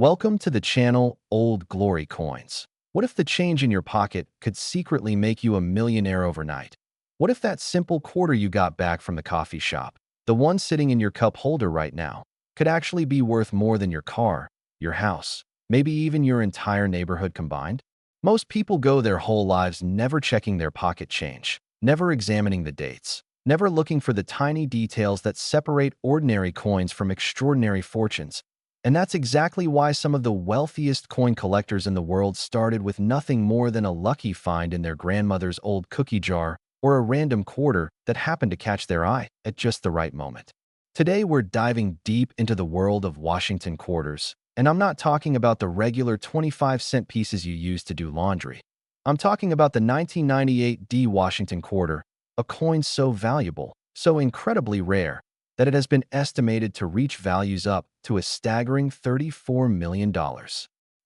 Welcome to the channel Old Glory Coins. What if the change in your pocket could secretly make you a millionaire overnight? What if that simple quarter you got back from the coffee shop, the one sitting in your cup holder right now, could actually be worth more than your car, your house, maybe even your entire neighborhood combined? Most people go their whole lives never checking their pocket change, never examining the dates, never looking for the tiny details that separate ordinary coins from extraordinary fortunes. And that's exactly why some of the wealthiest coin collectors in the world started with nothing more than a lucky find in their grandmother's old cookie jar or a random quarter that happened to catch their eye at just the right moment. Today, we're diving deep into the world of Washington quarters, and I'm not talking about the regular 25-cent pieces you use to do laundry. I'm talking about the 1998 D Washington quarter, a coin so valuable, so incredibly rare, that it has been estimated to reach values up to a staggering $34 million.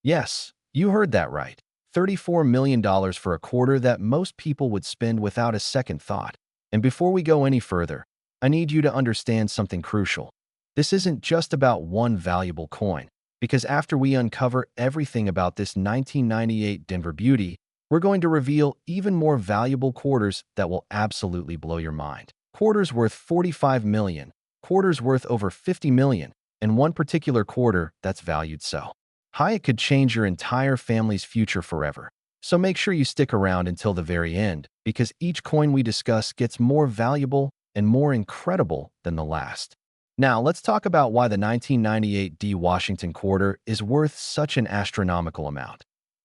Yes, you heard that right. $34 million for a quarter that most people would spend without a second thought. And before we go any further, I need you to understand something crucial. This isn't just about one valuable coin, because after we uncover everything about this 1998 Denver beauty, we're going to reveal even more valuable quarters that will absolutely blow your mind. Quarters worth 45 million, quarters worth over 50 million, and one particular quarter that's valued so high it could change your entire family's future forever. So make sure you stick around until the very end, because each coin we discuss gets more valuable and more incredible than the last. Now, let's talk about why the 1998 D Washington quarter is worth such an astronomical amount.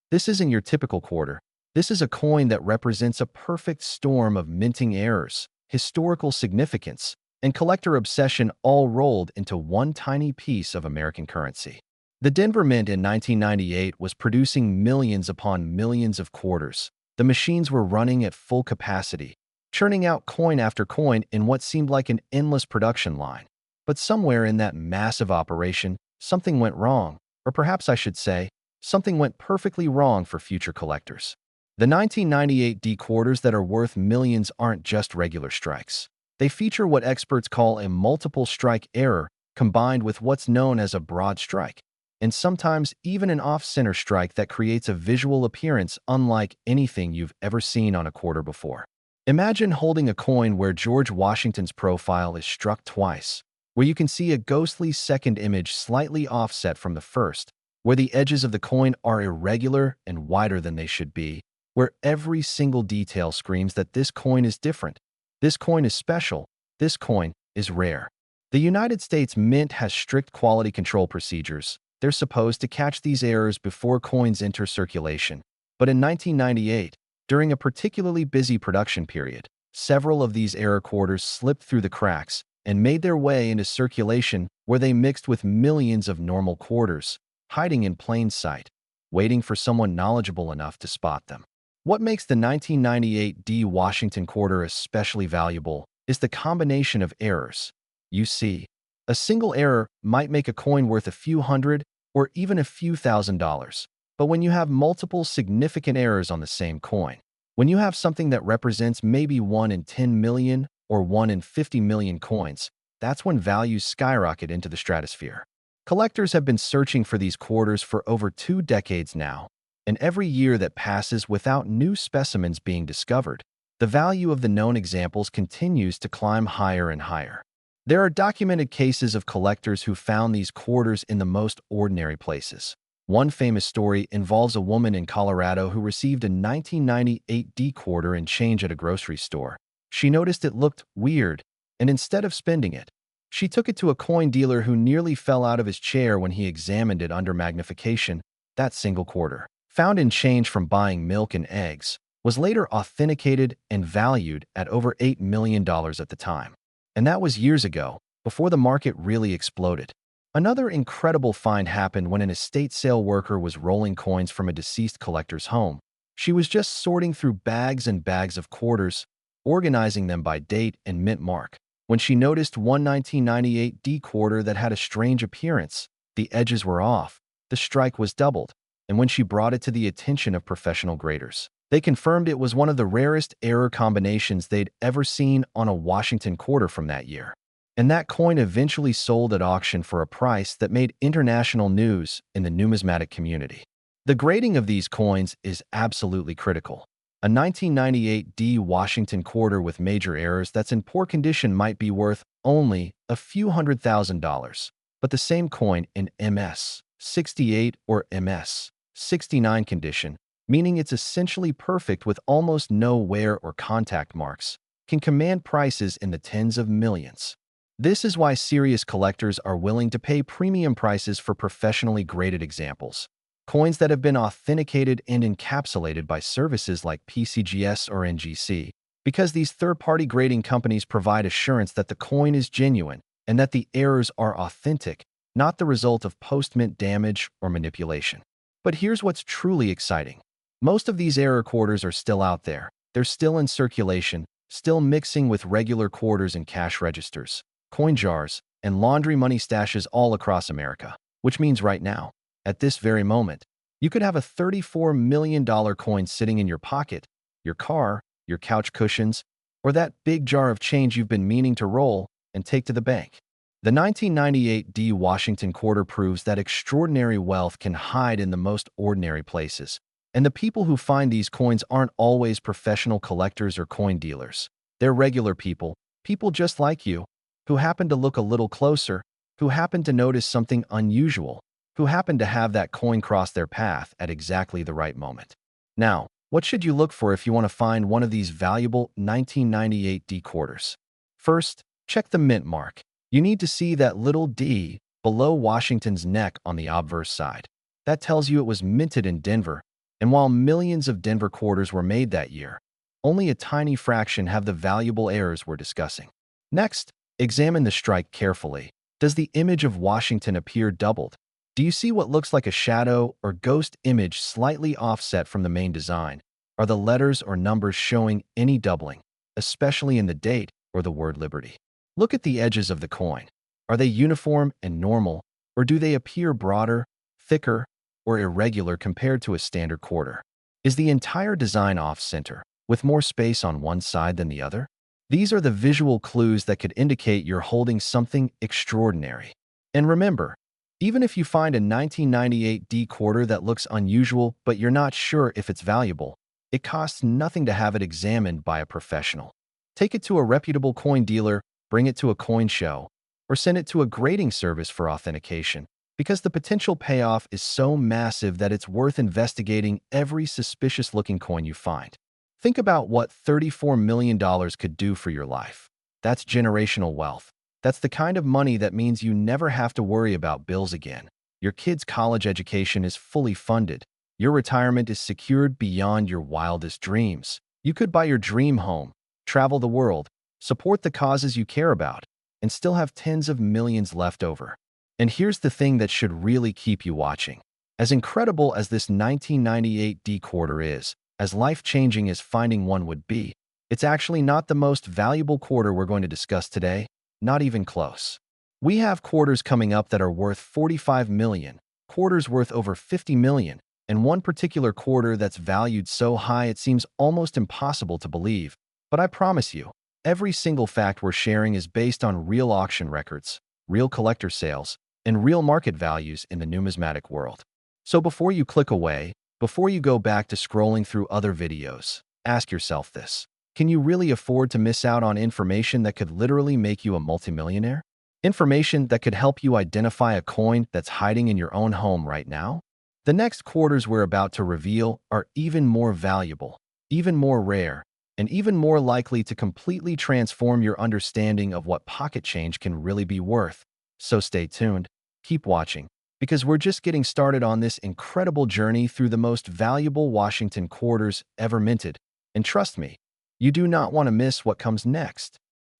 This isn't your typical quarter. This is a coin that represents a perfect storm of minting errors, historical significance, and collector obsession all rolled into one tiny piece of American currency. The Denver Mint in 1998 was producing millions upon millions of quarters. The machines were running at full capacity, churning out coin after coin in what seemed like an endless production line. But somewhere in that massive operation, something went wrong, or perhaps I should say, something went perfectly wrong for future collectors. The 1998 D quarters that are worth millions aren't just regular strikes. They feature what experts call a multiple strike error combined with what's known as a broad strike, and sometimes even an off-center strike that creates a visual appearance unlike anything you've ever seen on a quarter before. Imagine holding a coin where George Washington's profile is struck twice, where you can see a ghostly second image slightly offset from the first, where the edges of the coin are irregular and wider than they should be, where every single detail screams that this coin is different. This coin is special. This coin is rare. The United States Mint has strict quality control procedures. They're supposed to catch these errors before coins enter circulation. But in 1998, during a particularly busy production period, several of these error quarters slipped through the cracks and made their way into circulation where they mixed with millions of normal quarters, hiding in plain sight, waiting for someone knowledgeable enough to spot them. What makes the 1998 D Washington quarter especially valuable is the combination of errors. You see, a single error might make a coin worth a few hundred or even a few $1,000s. But when you have multiple significant errors on the same coin, when you have something that represents maybe 1 in 10 million or 1 in 50 million coins, that's when values skyrocket into the stratosphere. Collectors have been searching for these quarters for over 2 decades now, and every year that passes without new specimens being discovered, the value of the known examples continues to climb higher and higher. There are documented cases of collectors who found these quarters in the most ordinary places. One famous story involves a woman in Colorado who received a 1998 D quarter in change at a grocery store. She noticed it looked weird, and instead of spending it, she took it to a coin dealer who nearly fell out of his chair when he examined it under magnification. That single quarter, found in change from buying milk and eggs, was later authenticated and valued at over $8 million at the time. And that was years ago, before the market really exploded. Another incredible find happened when an estate sale worker was rolling coins from a deceased collector's home. She was just sorting through bags and bags of quarters, organizing them by date and mint mark, when she noticed one 1998 D quarter that had a strange appearance. The edges were off, the strike was doubled, and when she brought it to the attention of professional graders, they confirmed it was one of the rarest error combinations they'd ever seen on a Washington quarter from that year. And that coin eventually sold at auction for a price that made international news in the numismatic community. The grading of these coins is absolutely critical. A 1998 D Washington quarter with major errors that's in poor condition might be worth only a few $100,000, but the same coin in MS 68 or MS 69 condition, meaning it's essentially perfect with almost no wear or contact marks, can command prices in the tens of millions. This is why serious collectors are willing to pay premium prices for professionally graded examples. Coins that have been authenticated and encapsulated by services like PCGS or NGC, because these third-party grading companies provide assurance that the coin is genuine and that the errors are authentic, not the result of post-mint damage or manipulation. But here's what's truly exciting. Most of these error quarters are still out there. They're still in circulation, still mixing with regular quarters and cash registers, coin jars, and laundry money stashes all across America. Which means right now, at this very moment, you could have a $34 million coin sitting in your pocket, your car, your couch cushions, or that big jar of change you've been meaning to roll and take to the bank. The 1998 D Washington quarter proves that extraordinary wealth can hide in the most ordinary places. And the people who find these coins aren't always professional collectors or coin dealers. They're regular people, people just like you, who happen to look a little closer, who happen to notice something unusual, who happen to have that coin cross their path at exactly the right moment. Now, what should you look for if you want to find one of these valuable 1998 D quarters? First, check the mint mark. You need to see that little D below Washington's neck on the obverse side. That tells you it was minted in Denver, and while millions of Denver quarters were made that year, only a tiny fraction have the valuable errors we're discussing. Next, examine the strike carefully. Does the image of Washington appear doubled? Do you see what looks like a shadow or ghost image slightly offset from the main design? Are the letters or numbers showing any doubling, especially in the date or the word Liberty? Look at the edges of the coin. Are they uniform and normal, or do they appear broader, thicker, or irregular compared to a standard quarter? Is the entire design off-center, with more space on one side than the other? These are the visual clues that could indicate you're holding something extraordinary. And remember, even if you find a 1998 D quarter that looks unusual but you're not sure if it's valuable, it costs nothing to have it examined by a professional. Take it to a reputable coin dealer, bring it to a coin show, or send it to a grading service for authentication, because the potential payoff is so massive that it's worth investigating every suspicious-looking coin you find. Think about what $34 million could do for your life. That's generational wealth. That's the kind of money that means you never have to worry about bills again. Your kid's college education is fully funded. Your retirement is secured beyond your wildest dreams. You could buy your dream home, travel the world, support the causes you care about, and still have tens of millions left over. And here's the thing that should really keep you watching. As incredible as this 1998 D quarter is, as life-changing as finding one would be, it's actually not the most valuable quarter we're going to discuss today, not even close. We have quarters coming up that are worth $45 million, quarters worth over $50 million, and one particular quarter that's valued so high it seems almost impossible to believe. But I promise you, every single fact we're sharing is based on real auction records, real collector sales, and real market values in the numismatic world. So before you click away, before you go back to scrolling through other videos, ask yourself this. Can you really afford to miss out on information that could literally make you a multimillionaire? Information that could help you identify a coin that's hiding in your own home right now? The next quarters we're about to reveal are even more valuable, even more rare, and even more likely to completely transform your understanding of what pocket change can really be worth. So stay tuned, keep watching, because we're just getting started on this incredible journey through the most valuable Washington quarters ever minted. And trust me, you do not want to miss what comes next.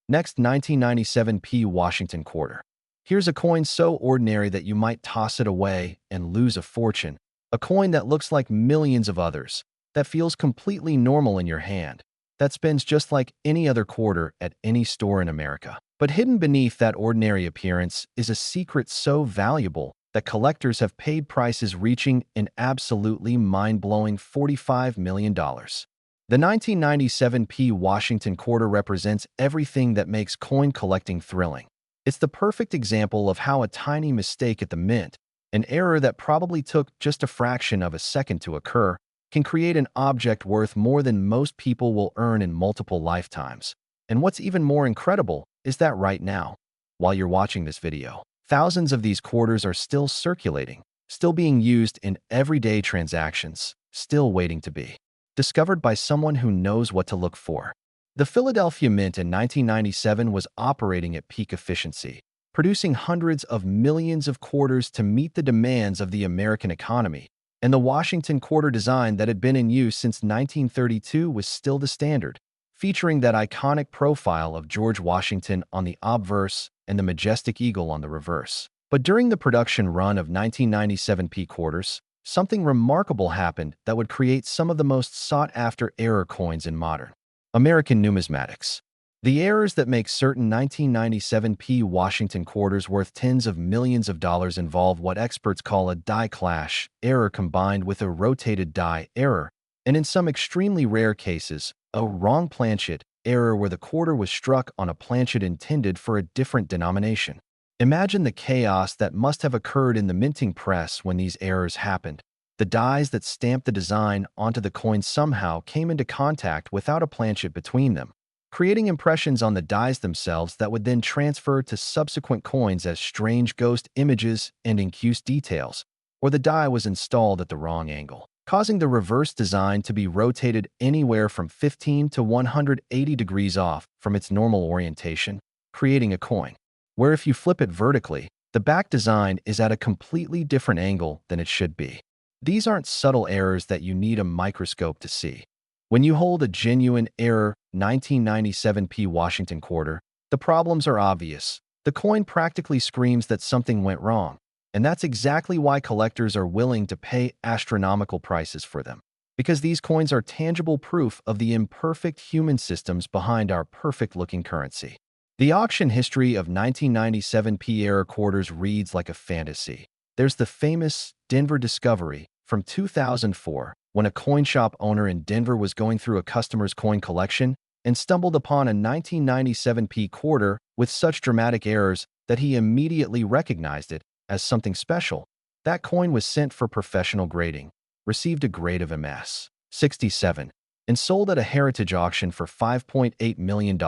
Next, 1997 P Washington quarter. Here's a coin so ordinary that you might toss it away and lose a fortune. A coin that looks like millions of others, that feels completely normal in your hand, that spins just like any other quarter at any store in America. But hidden beneath that ordinary appearance is a secret so valuable that collectors have paid prices reaching an absolutely mind-blowing $45 million. The 1997 P Washington quarter represents everything that makes coin collecting thrilling. It's the perfect example of how a tiny mistake at the mint, an error that probably took just a fraction of a second to occur, can create an object worth more than most people will earn in multiple lifetimes. And what's even more incredible is that right now, while you're watching this video, thousands of these quarters are still circulating, still being used in everyday transactions, still waiting to be discovered by someone who knows what to look for. The Philadelphia Mint in 1997 was operating at peak efficiency, producing hundreds of millions of quarters to meet the demands of the American economy, and the Washington quarter design that had been in use since 1932 was still the standard, featuring that iconic profile of George Washington on the obverse and the majestic eagle on the reverse. But during the production run of 1997 P quarters, something remarkable happened that would create some of the most sought-after error coins in modern American numismatics. The errors that make certain 1997 P Washington quarters worth tens of millions of dollars involve what experts call a die clash error combined with a rotated die error, and in some extremely rare cases, a wrong planchet error where the quarter was struck on a planchet intended for a different denomination. Imagine the chaos that must have occurred in the minting press when these errors happened. The dies that stamped the design onto the coin somehow came into contact without a planchet between them, creating impressions on the dies themselves that would then transfer to subsequent coins as strange ghost images and incused details, or the die was installed at the wrong angle, causing the reverse design to be rotated anywhere from 15 to 180 degrees off from its normal orientation, creating a coin where if you flip it vertically, the back design is at a completely different angle than it should be. These aren't subtle errors that you need a microscope to see. When you hold a genuine error 1997 P Washington quarter, the problems are obvious. The coin practically screams that something went wrong, and that's exactly why collectors are willing to pay astronomical prices for them, because these coins are tangible proof of the imperfect human systems behind our perfect-looking currency. The auction history of 1997 P error quarters reads like a fantasy. There's the famous Denver discovery from 2004, when a coin shop owner in Denver was going through a customer's coin collection and stumbled upon a 1997 P quarter with such dramatic errors that he immediately recognized it as something special. That coin was sent for professional grading, received a grade of MS 67, and sold at a heritage auction for $5.8 million,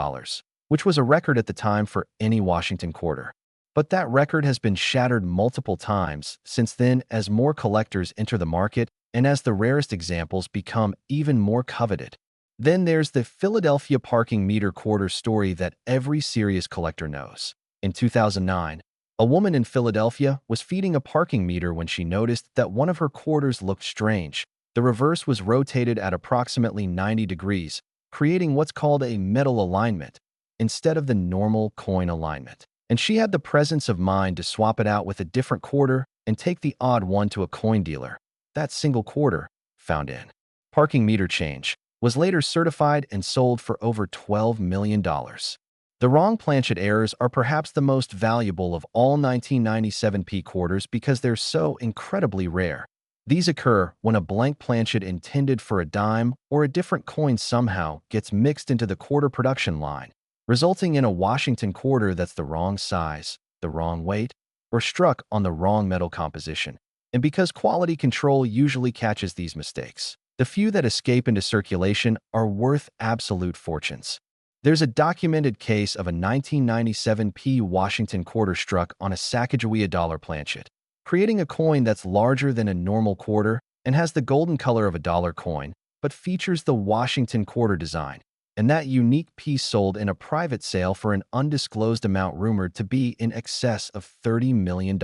which was a record at the time for any Washington quarter. But that record has been shattered multiple times since then as more collectors enter the market and as the rarest examples become even more coveted. Then there's the Philadelphia parking meter quarter story that every serious collector knows. In 2009, a woman in Philadelphia was feeding a parking meter when she noticed that one of her quarters looked strange. The reverse was rotated at approximately 90 degrees, creating what's called a metal alignment, instead of the normal coin alignment. And she had the presence of mind to swap it out with a different quarter and take the odd one to a coin dealer. That single quarter, found in parking meter change, was later certified and sold for over $12 million. The wrong planchet errors are perhaps the most valuable of all 1997 P quarters because they're so incredibly rare. These occur when a blank planchet intended for a dime or a different coin somehow gets mixed into the quarter production line, resulting in a Washington quarter that's the wrong size, the wrong weight, or struck on the wrong metal composition. And because quality control usually catches these mistakes, the few that escape into circulation are worth absolute fortunes. There's a documented case of a 1997 P Washington quarter struck on a Sacagawea dollar planchet, creating a coin that's larger than a normal quarter and has the golden color of a dollar coin, but features the Washington quarter design. And that unique piece sold in a private sale for an undisclosed amount rumored to be in excess of $30 million.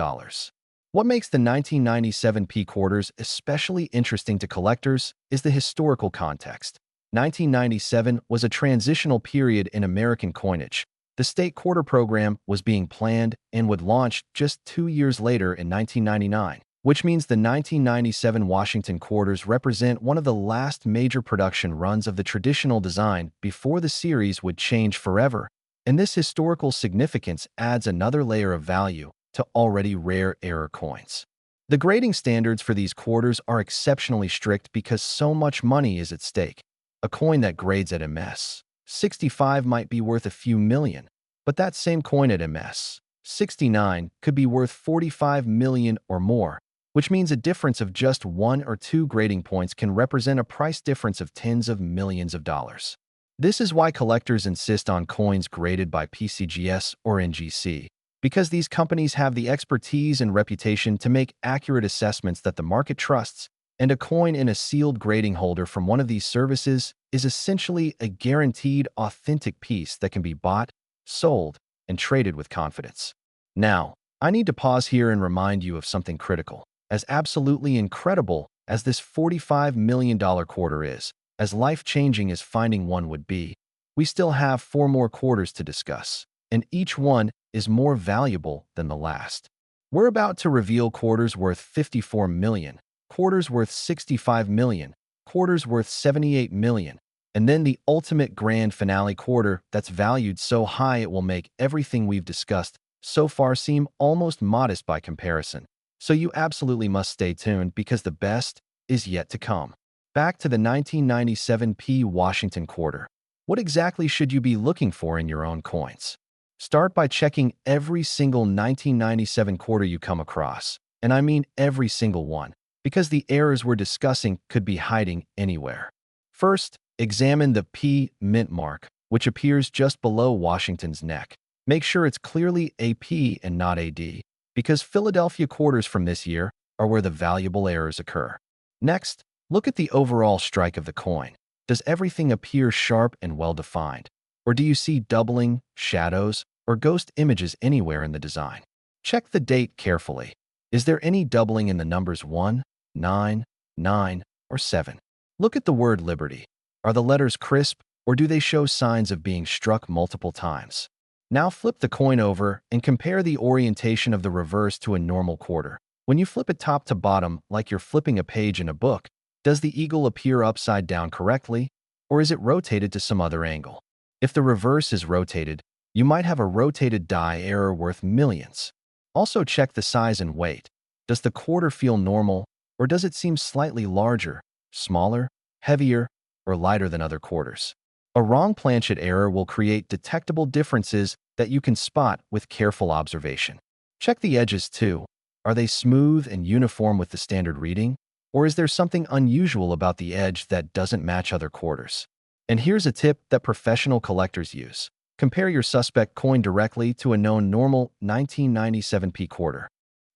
What makes the 1997 P quarters especially interesting to collectors is the historical context. 1997 was a transitional period in American coinage. The state quarter program was being planned and would launch just 2 years later in 1999. Which means the 1997 Washington quarters represent one of the last major production runs of the traditional design before the series would change forever, and this historical significance adds another layer of value to already rare error coins. The grading standards for these quarters are exceptionally strict because so much money is at stake. A coin that grades at MS 65 might be worth a few million, But that same coin at MS 69 could be worth 45 million or more, which means a difference of just 1 or 2 grading points can represent a price difference of tens of millions of dollars. This is why collectors insist on coins graded by PCGS or NGC, because these companies have the expertise and reputation to make accurate assessments that the market trusts, and a coin in a sealed grading holder from one of these services is essentially a guaranteed, authentic piece that can be bought, sold, and traded with confidence. Now, I need to pause here and remind you of something critical. As absolutely incredible as this $45 million quarter is, as life-changing as finding one would be, we still have 4 more quarters to discuss, and each one is more valuable than the last. We're about to reveal quarters worth 54 million, quarters worth 65 million, quarters worth 78 million, and then the ultimate grand finale quarter that's valued so high it will make everything we've discussed so far seem almost modest by comparison. So you absolutely must stay tuned because the best is yet to come. Back to the 1997 P Washington quarter. What exactly should you be looking for in your own coins? Start by checking every single 1997 quarter you come across, and I mean every single one, because the errors we're discussing could be hiding anywhere. First, examine the P mint mark, which appears just below Washington's neck. Make sure it's clearly AP and not AD, because Philadelphia quarters from this year are where the valuable errors occur. Next, look at the overall strike of the coin. Does everything appear sharp and well-defined? Or do you see doubling, shadows, or ghost images anywhere in the design? Check the date carefully. Is there any doubling in the numbers 1, 9, 9, or 7? Look at the word Liberty. Are the letters crisp, or do they show signs of being struck multiple times? Now flip the coin over and compare the orientation of the reverse to a normal quarter. When you flip it top to bottom, like you're flipping a page in a book, does the eagle appear upside down correctly, or is it rotated to some other angle? If the reverse is rotated, you might have a rotated die error worth millions. Also check the size and weight. Does the quarter feel normal, or does it seem slightly larger, smaller, heavier, or lighter than other quarters? A wrong planchet error will create detectable differences that you can spot with careful observation. Check the edges too. Are they smooth and uniform with the standard reading? Or is there something unusual about the edge that doesn't match other quarters? And here's a tip that professional collectors use. Compare your suspect coin directly to a known normal 1997 P quarter.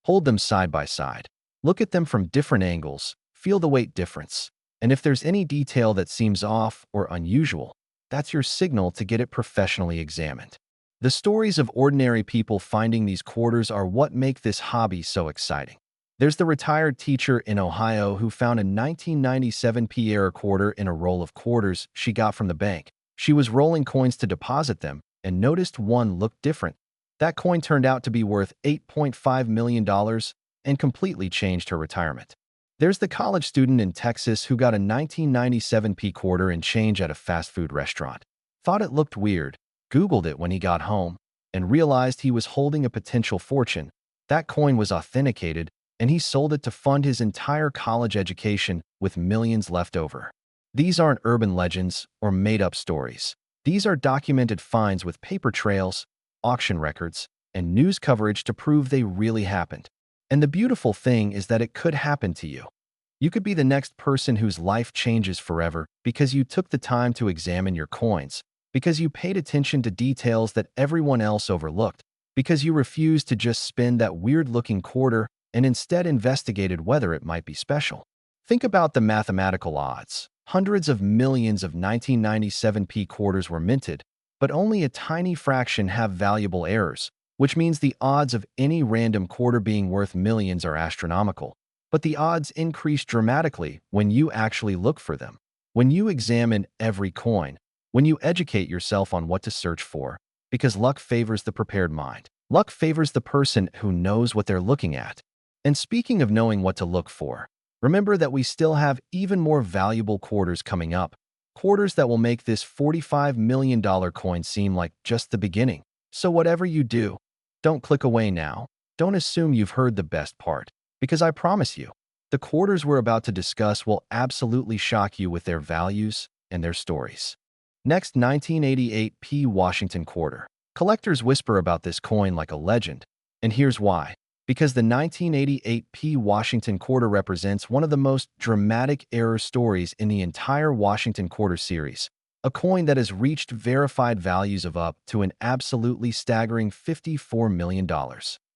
Hold them side by side. Look at them from different angles. Feel the weight difference. And if there's any detail that seems off or unusual, that's your signal to get it professionally examined. The stories of ordinary people finding these quarters are what make this hobby so exciting. There's the retired teacher in Ohio who found a 1997 P error quarter in a roll of quarters she got from the bank. She was rolling coins to deposit them and noticed one looked different. That coin turned out to be worth $8.5 million and completely changed her retirement. There's the college student in Texas who got a 1997 P quarter and change at a fast food restaurant. Thought it looked weird, Googled it when he got home, and realized he was holding a potential fortune. That coin was authenticated, and he sold it to fund his entire college education with millions left over. These aren't urban legends or made-up stories. These are documented finds with paper trails, auction records, and news coverage to prove they really happened. And the beautiful thing is that it could happen to you. You could be the next person whose life changes forever because you took the time to examine your coins, because you paid attention to details that everyone else overlooked, because you refused to just spend that weird-looking quarter and instead investigated whether it might be special. Think about the mathematical odds. Hundreds of millions of 1997 P quarters were minted, but only a tiny fraction have valuable errors, which means the odds of any random quarter being worth millions are astronomical. But the odds increase dramatically when you actually look for them. When you examine every coin, when you educate yourself on what to search for, because luck favors the prepared mind. Luck favors the person who knows what they're looking at. And speaking of knowing what to look for, remember that we still have even more valuable quarters coming up, quarters that will make this $45 million coin seem like just the beginning. So whatever you do, don't click away now. Don't assume you've heard the best part, because I promise you, the quarters we're about to discuss will absolutely shock you with their values and their stories. Next, 1988 P Washington quarter. Collectors whisper about this coin like a legend, and here's why. Because the 1988 P Washington quarter represents one of the most dramatic error stories in the entire Washington quarter series, a coin that has reached verified values of up to an absolutely staggering $54 million.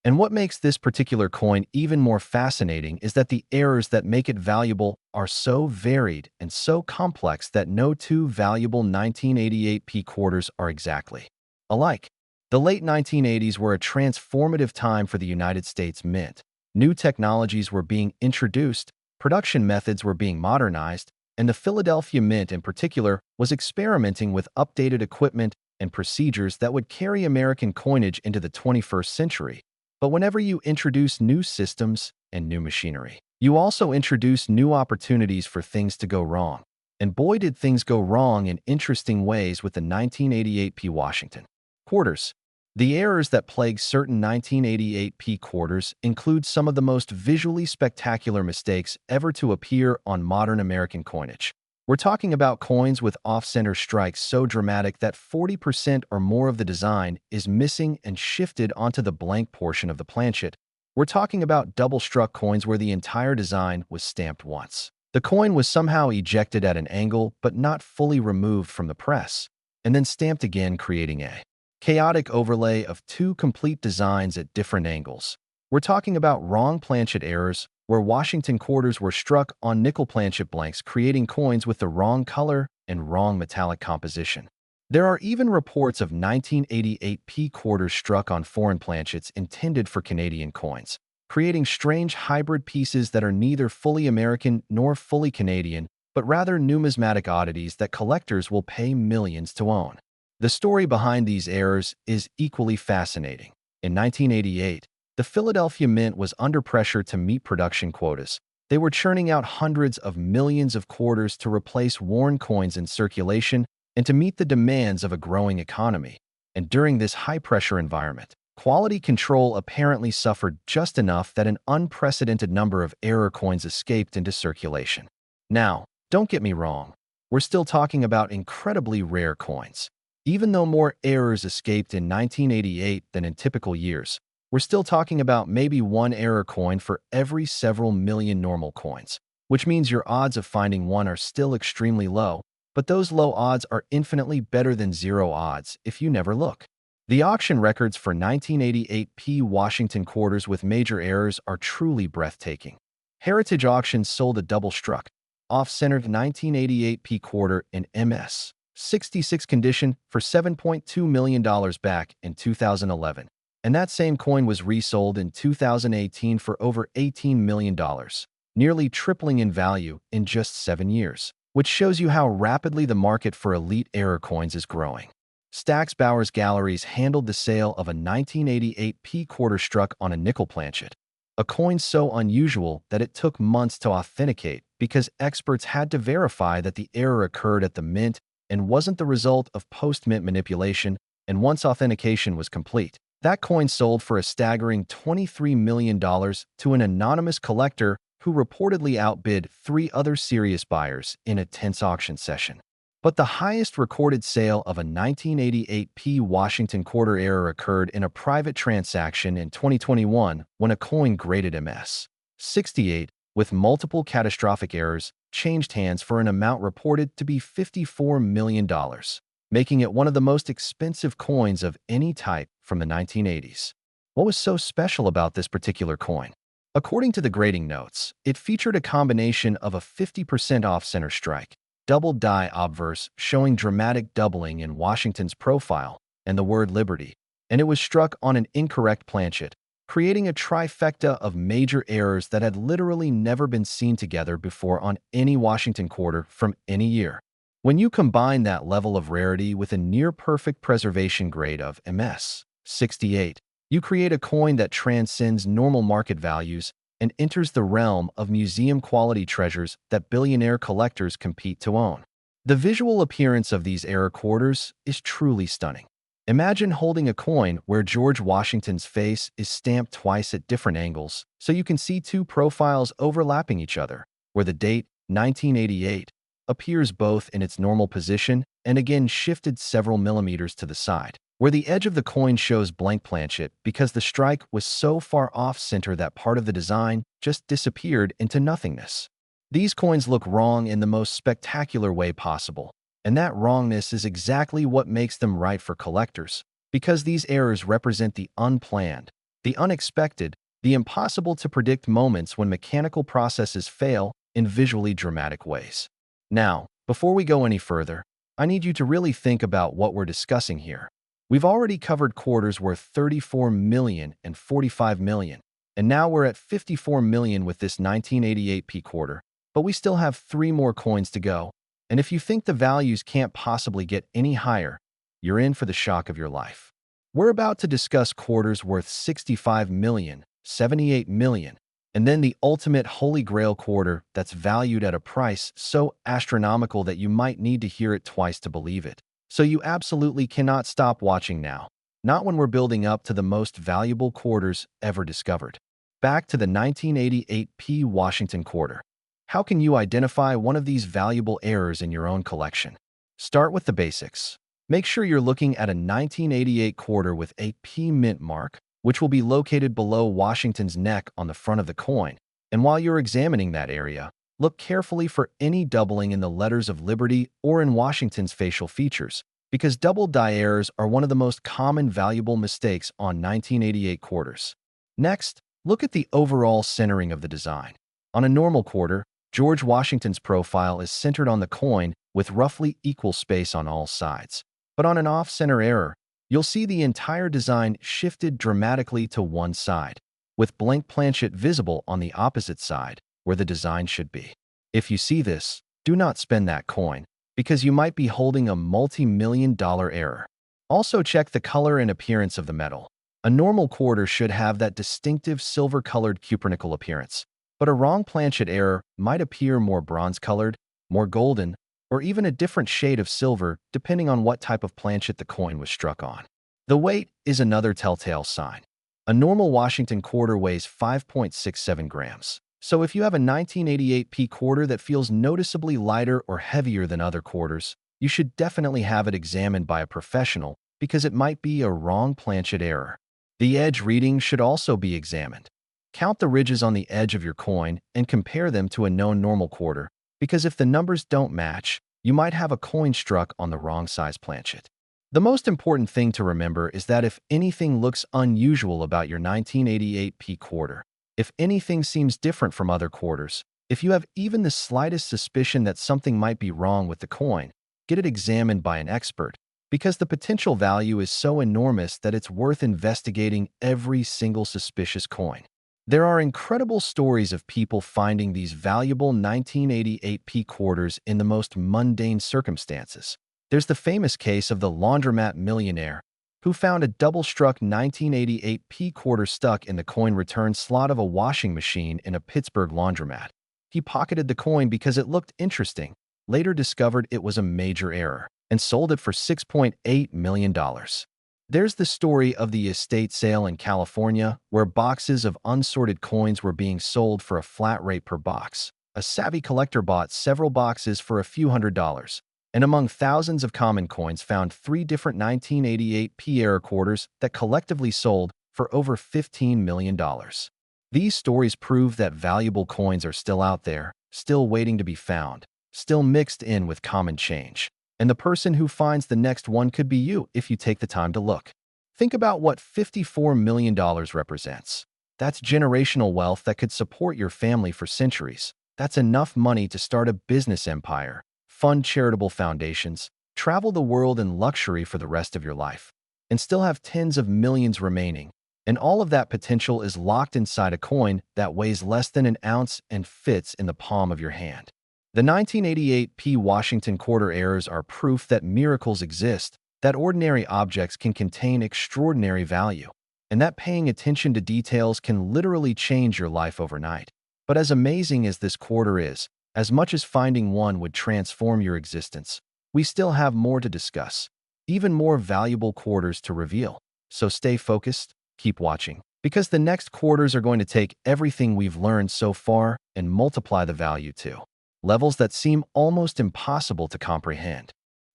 And what makes this particular coin even more fascinating is that the errors that make it valuable are so varied and so complex that no two valuable 1988 P quarters are exactly alike. The late 1980s were a transformative time for the United States Mint. New technologies were being introduced, production methods were being modernized, and the Philadelphia Mint in particular was experimenting with updated equipment and procedures that would carry American coinage into the 21st century. But whenever you introduce new systems and new machinery, you also introduce new opportunities for things to go wrong. And boy, did things go wrong in interesting ways with the 1988 P Washington quarters. The errors that plague certain 1988 P quarters include some of the most visually spectacular mistakes ever to appear on modern American coinage. We're talking about coins with off-center strikes so dramatic that 40% or more of the design is missing and shifted onto the blank portion of the planchet. We're talking about double-struck coins where the entire design was stamped once. The coin was somehow ejected at an angle but not fully removed from the press, and then stamped again, creating a chaotic overlay of two complete designs at different angles. We're talking about wrong planchet errors, where Washington quarters were struck on nickel planchet blanks, creating coins with the wrong color and wrong metallic composition. There are even reports of 1988 P quarters struck on foreign planchets intended for Canadian coins, creating strange hybrid pieces that are neither fully American nor fully Canadian, but rather numismatic oddities that collectors will pay millions to own. The story behind these errors is equally fascinating. In 1988, the Philadelphia Mint was under pressure to meet production quotas. They were churning out hundreds of millions of quarters to replace worn coins in circulation and to meet the demands of a growing economy. And during this high-pressure environment, quality control apparently suffered just enough that an unprecedented number of error coins escaped into circulation. Now, don't get me wrong, we're still talking about incredibly rare coins. Even though more errors escaped in 1988 than in typical years, we're still talking about maybe one error coin for every several million normal coins, which means your odds of finding one are still extremely low, but those low odds are infinitely better than zero odds if you never look. The auction records for 1988 P Washington quarters with major errors are truly breathtaking. Heritage Auctions sold a double-struck, off-centered 1988 P quarter in MS 66 condition for $7.2 million back in 2011, and that same coin was resold in 2018 for over $18 million, nearly tripling in value in just 7 years, which shows you how rapidly the market for elite error coins is growing. Stack's Bowers Galleries handled the sale of a 1988 P quarter struck on a nickel planchet, a coin so unusual that it took months to authenticate because experts had to verify that the error occurred at the mint and wasn't the result of post-mint manipulation, and once authentication was complete, that coin sold for a staggering $23 million to an anonymous collector who reportedly outbid 3 other serious buyers in a tense auction session. But the highest recorded sale of a 1988 P Washington quarter error occurred in a private transaction in 2021 when a coin graded MS 68 with multiple catastrophic errors changed hands for an amount reported to be $54 million, making it one of the most expensive coins of any type from the 1980s. What was so special about this particular coin? According to the grading notes, it featured a combination of a 50% off-center strike, double die obverse showing dramatic doubling in Washington's profile, and the word Liberty, and it was struck on an incorrect planchet, creating a trifecta of major errors that had literally never been seen together before on any Washington quarter from any year. When you combine that level of rarity with a near-perfect preservation grade of MS 68, you create a coin that transcends normal market values and enters the realm of museum-quality treasures that billionaire collectors compete to own. The visual appearance of these error quarters is truly stunning. Imagine holding a coin where George Washington's face is stamped twice at different angles, so you can see two profiles overlapping each other, where the date, 1988, appears both in its normal position and again shifted several millimeters to the side. where the edge of the coin shows blank planchet because the strike was so far off-center that part of the design just disappeared into nothingness. These coins look wrong in the most spectacular way possible, and that wrongness is exactly what makes them right for collectors, because these errors represent the unplanned, the unexpected, the impossible to predict moments when mechanical processes fail in visually dramatic ways. Now, before we go any further, I need you to really think about what we're discussing here. We've already covered quarters worth 34 million and 45 million, and now we're at 54 million with this 1988p quarter, but we still have 3 more coins to go. And if you think the values can't possibly get any higher, you're in for the shock of your life. We're about to discuss quarters worth 65 million, 78 million, and then the ultimate holy grail quarter that's valued at a price so astronomical that you might need to hear it twice to believe it. So you absolutely cannot stop watching now, not when we're building up to the most valuable quarters ever discovered. Back to the 1988p Washington quarter. How can you identify one of these valuable errors in your own collection? Start with the basics. Make sure you're looking at a 1988 quarter with a P mint mark, which will be located below Washington's neck on the front of the coin. And while you're examining that area, look carefully for any doubling in the letters of Liberty or in Washington's facial features, because double die errors are one of the most common valuable mistakes on 1988 quarters. Next, look at the overall centering of the design. On a normal quarter, George Washington's profile is centered on the coin with roughly equal space on all sides. But on an off-center error, you'll see the entire design shifted dramatically to one side, with blank planchet visible on the opposite side, where the design should be. If you see this, do not spend that coin, because you might be holding a multi-million-dollar error. Also check the color and appearance of the metal. A normal quarter should have that distinctive silver-colored cupronickel appearance, but a wrong planchet error might appear more bronze-colored, more golden, or even a different shade of silver depending on what type of planchet the coin was struck on. The weight is another telltale sign. A normal Washington quarter weighs 5.67 grams. So if you have a 1988p quarter that feels noticeably lighter or heavier than other quarters, you should definitely have it examined by a professional because it might be a wrong planchet error. The edge reading should also be examined. Count the ridges on the edge of your coin and compare them to a known normal quarter, because if the numbers don't match, you might have a coin struck on the wrong size planchet. The most important thing to remember is that if anything looks unusual about your 1988p quarter, if anything seems different from other quarters, if you have even the slightest suspicion that something might be wrong with the coin, get it examined by an expert, because the potential value is so enormous that it's worth investigating every single suspicious coin. There are incredible stories of people finding these valuable 1988p quarters in the most mundane circumstances. There's the famous case of the laundromat millionaire who found a double-struck 1988p quarter stuck in the coin return slot of a washing machine in a Pittsburgh laundromat. He pocketed the coin because it looked interesting, later discovered it was a major error, and sold it for $6.8 million. There's the story of the estate sale in California, where boxes of unsorted coins were being sold for a flat rate per box. A savvy collector bought several boxes for a few $100s, and among thousands of common coins found 3 different 1988p error quarters that collectively sold for over $15 million. These stories prove that valuable coins are still out there, still waiting to be found, still mixed in with common change. And the person who finds the next one could be you if you take the time to look. Think about what $54 million represents. That's generational wealth that could support your family for centuries. That's enough money to start a business empire, fund charitable foundations, travel the world in luxury for the rest of your life, and still have tens of millions remaining. And all of that potential is locked inside a coin that weighs less than an ounce and fits in the palm of your hand. The 1988p Washington quarter errors are proof that miracles exist, that ordinary objects can contain extraordinary value, and that paying attention to details can literally change your life overnight. But as amazing as this quarter is, as much as finding one would transform your existence, we still have more to discuss, even more valuable quarters to reveal. So stay focused, keep watching, because the next quarters are going to take everything we've learned so far and multiply the value to levels that seem almost impossible to comprehend.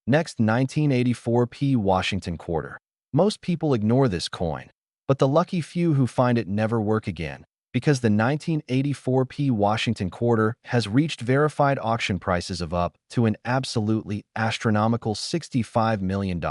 Next, 1984p Washington quarter. Most people ignore this coin, but the lucky few who find it never work again, because the 1984p Washington quarter has reached verified auction prices of up to an absolutely astronomical $65 million,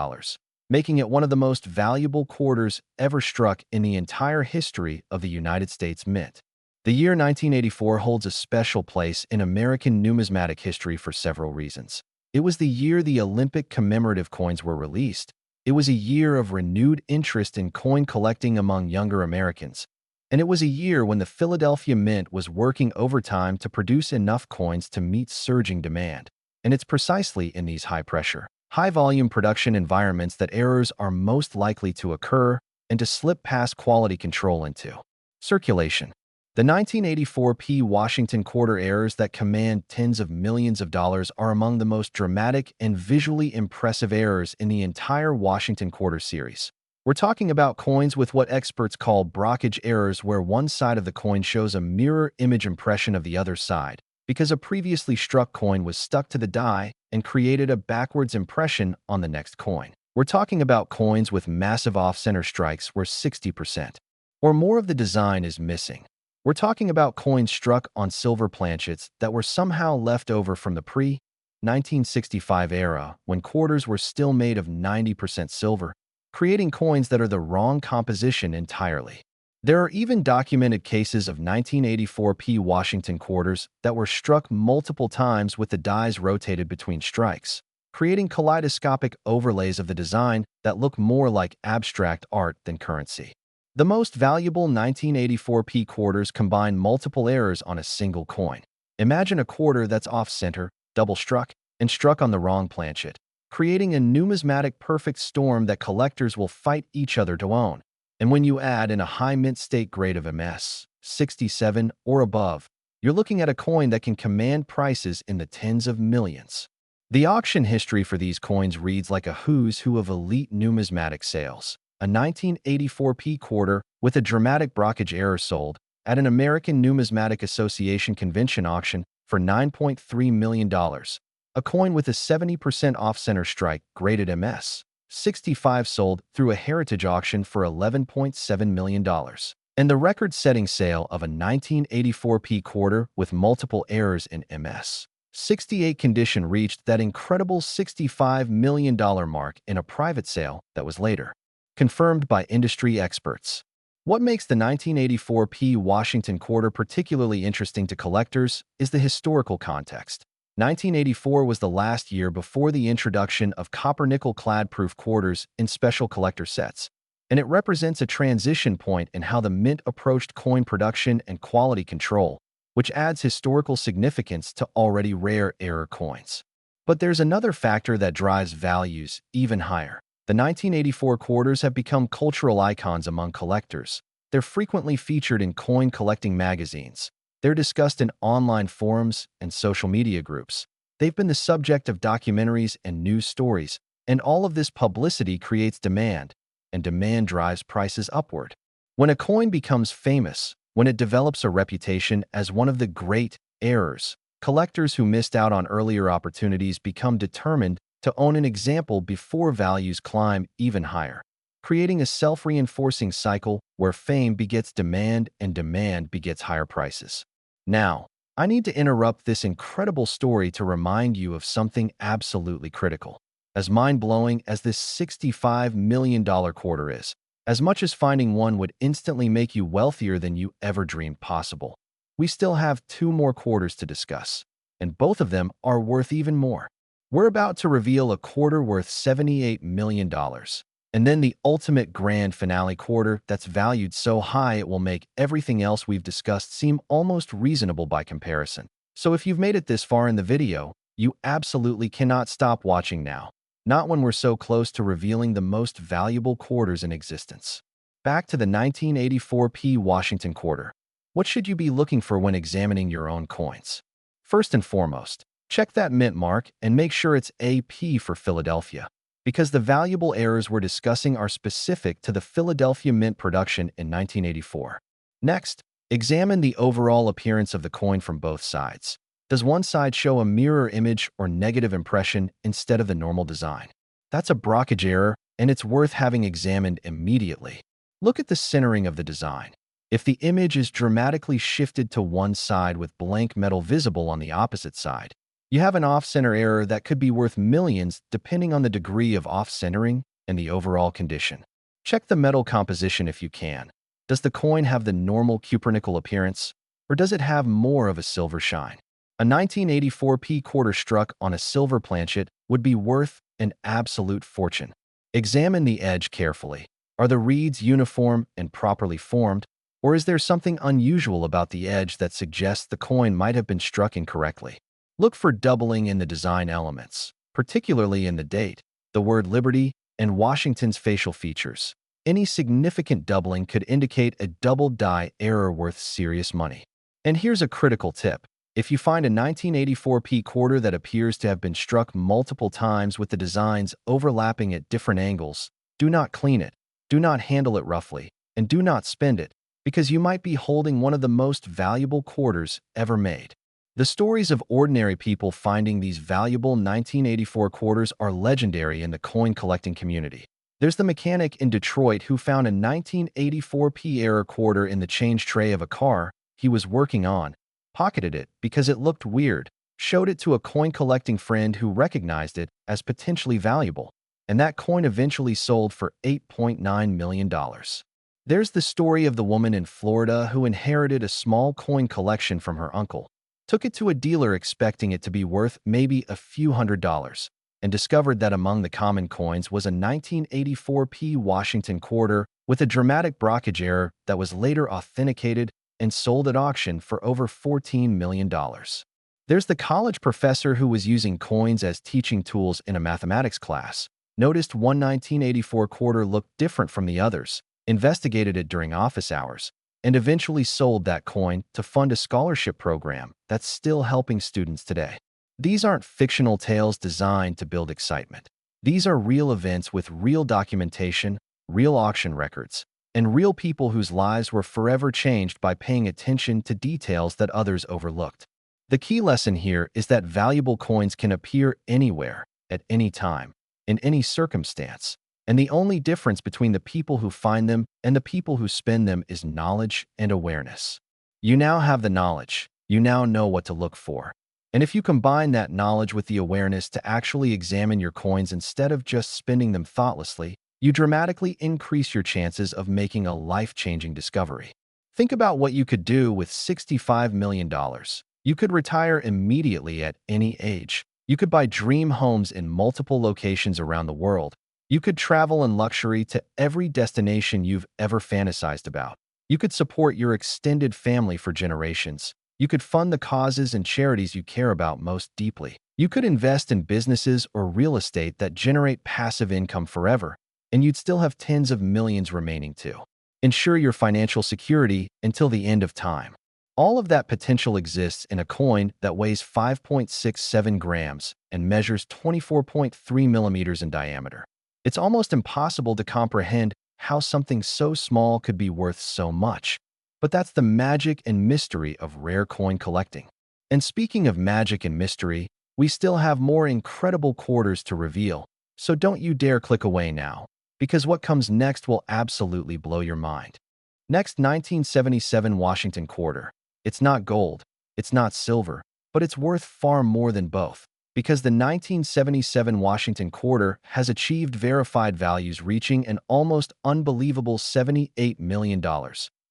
making it one of the most valuable quarters ever struck in the entire history of the United States Mint. The year 1984 holds a special place in American numismatic history for several reasons. It was the year the Olympic commemorative coins were released. It was a year of renewed interest in coin collecting among younger Americans. And it was a year when the Philadelphia Mint was working overtime to produce enough coins to meet surging demand. And it's precisely in these high-pressure, high-volume production environments that errors are most likely to occur and to slip past quality control into circulation. The 1984p Washington quarter errors that command tens of millions of dollars are among the most dramatic and visually impressive errors in the entire Washington quarter series. We're talking about coins with what experts call Brockage errors, where one side of the coin shows a mirror image impression of the other side, because a previously struck coin was stuck to the die and created a backwards impression on the next coin. We're talking about coins with massive off-center strikes where 60% or more of the design is missing. We're talking about coins struck on silver planchets that were somehow left over from the pre-1965 era, when quarters were still made of 90% silver, creating coins that are the wrong composition entirely. There are even documented cases of 1984p Washington quarters that were struck multiple times with the dies rotated between strikes, creating kaleidoscopic overlays of the design that look more like abstract art than currency. The most valuable 1984p quarters combine multiple errors on a single coin. Imagine a quarter that's off-center, double-struck, and struck on the wrong planchet, creating a numismatic perfect storm that collectors will fight each other to own. And when you add in a high mint state grade of MS 67 or above, you're looking at a coin that can command prices in the tens of millions. The auction history for these coins reads like a who's who of elite numismatic sales. A 1984p quarter with a dramatic Brockage error sold at an American Numismatic Association convention auction for $9.3 million. A coin with a 70% off-center strike graded MS 65 sold through a heritage auction for $11.7 million. And the record-setting sale of a 1984p quarter with multiple errors in MS 68 condition reached that incredible $65 million mark in a private sale that was later confirmed by industry experts. What makes the 1984p Washington quarter particularly interesting to collectors is the historical context. 1984 was the last year before the introduction of copper-nickel clad-proof quarters in special collector sets, and it represents a transition point in how the mint approached coin production and quality control, which adds historical significance to already rare error coins. But there's another factor that drives values even higher. The 1984 quarters have become cultural icons among collectors. They're frequently featured in coin collecting magazines. They're discussed in online forums and social media groups. They've been the subject of documentaries and news stories, and all of this publicity creates demand, and demand drives prices upward. When a coin becomes famous, when it develops a reputation as one of the great errors, collectors who missed out on earlier opportunities become determined to own an example before values climb even higher, creating a self-reinforcing cycle where fame begets demand and demand begets higher prices. Now, I need to interrupt this incredible story to remind you of something absolutely critical. As mind-blowing as this $65 million quarter is, as much as finding one would instantly make you wealthier than you ever dreamed possible, we still have two more quarters to discuss, and both of them are worth even more. We're about to reveal a quarter worth $78 million, and then the ultimate grand finale quarter that's valued so high it will make everything else we've discussed seem almost reasonable by comparison. So if you've made it this far in the video, you absolutely cannot stop watching now. Not when we're so close to revealing the most valuable quarters in existence. Back to the 1984p Washington quarter. What should you be looking for when examining your own coins? First and foremost, check that mint mark and make sure it's AP for Philadelphia, because the valuable errors we're discussing are specific to the Philadelphia Mint production in 1984. Next, examine the overall appearance of the coin from both sides. Does one side show a mirror image or negative impression instead of the normal design? That's a Brockage error, and it's worth having examined immediately. Look at the centering of the design. If the image is dramatically shifted to one side with blank metal visible on the opposite side, you have an off-center error that could be worth millions depending on the degree of off-centering and the overall condition. Check the metal composition if you can. Does the coin have the normal cupronickel appearance, or does it have more of a silver shine? A 1984p quarter struck on a silver planchet would be worth an absolute fortune. Examine the edge carefully. Are the reeds uniform and properly formed, or is there something unusual about the edge that suggests the coin might have been struck incorrectly? Look for doubling in the design elements, particularly in the date, the word Liberty, and Washington's facial features. Any significant doubling could indicate a double die error worth serious money. And here's a critical tip. If you find a 1984p quarter that appears to have been struck multiple times with the designs overlapping at different angles, do not clean it, do not handle it roughly, and do not spend it, because you might be holding one of the most valuable quarters ever made. The stories of ordinary people finding these valuable 1984 quarters are legendary in the coin collecting community. There's the mechanic in Detroit who found a 1984p error quarter in the change tray of a car he was working on, pocketed it because it looked weird, showed it to a coin collecting friend who recognized it as potentially valuable, and that coin eventually sold for $8.9 million. There's the story of the woman in Florida who inherited a small coin collection from her uncle, took it to a dealer expecting it to be worth maybe a few $100s, and discovered that among the common coins was a 1984p Washington quarter with a dramatic Brockage error that was later authenticated and sold at auction for over $14 million. There's the college professor who was using coins as teaching tools in a mathematics class, noticed one 1984 quarter looked different from the others, investigated it during office hours, and eventually sold that coin to fund a scholarship program that's still helping students today. These aren't fictional tales designed to build excitement. These are real events with real documentation, real auction records, and real people whose lives were forever changed by paying attention to details that others overlooked. The key lesson here is that valuable coins can appear anywhere, at any time, in any circumstance, and the only difference between the people who find them and the people who spend them is knowledge and awareness. You now have the knowledge. You now know what to look for. And if you combine that knowledge with the awareness to actually examine your coins instead of just spending them thoughtlessly, you dramatically increase your chances of making a life-changing discovery. Think about what you could do with $65 million. You could retire immediately at any age. You could buy dream homes in multiple locations around the world. You could travel in luxury to every destination you've ever fantasized about. You could support your extended family for generations. You could fund the causes and charities you care about most deeply. You could invest in businesses or real estate that generate passive income forever, and you'd still have tens of millions remaining to ensure your financial security until the end of time. All of that potential exists in a coin that weighs 5.67 grams and measures 24.3 millimeters in diameter. It's almost impossible to comprehend how something so small could be worth so much. But that's the magic and mystery of rare coin collecting. And speaking of magic and mystery, we still have more incredible quarters to reveal, so don't you dare click away now, because what comes next will absolutely blow your mind. Next, 1977 Washington quarter. It's not gold, it's not silver, but it's worth far more than both, because the 1977 Washington quarter has achieved verified values reaching an almost unbelievable $78 million,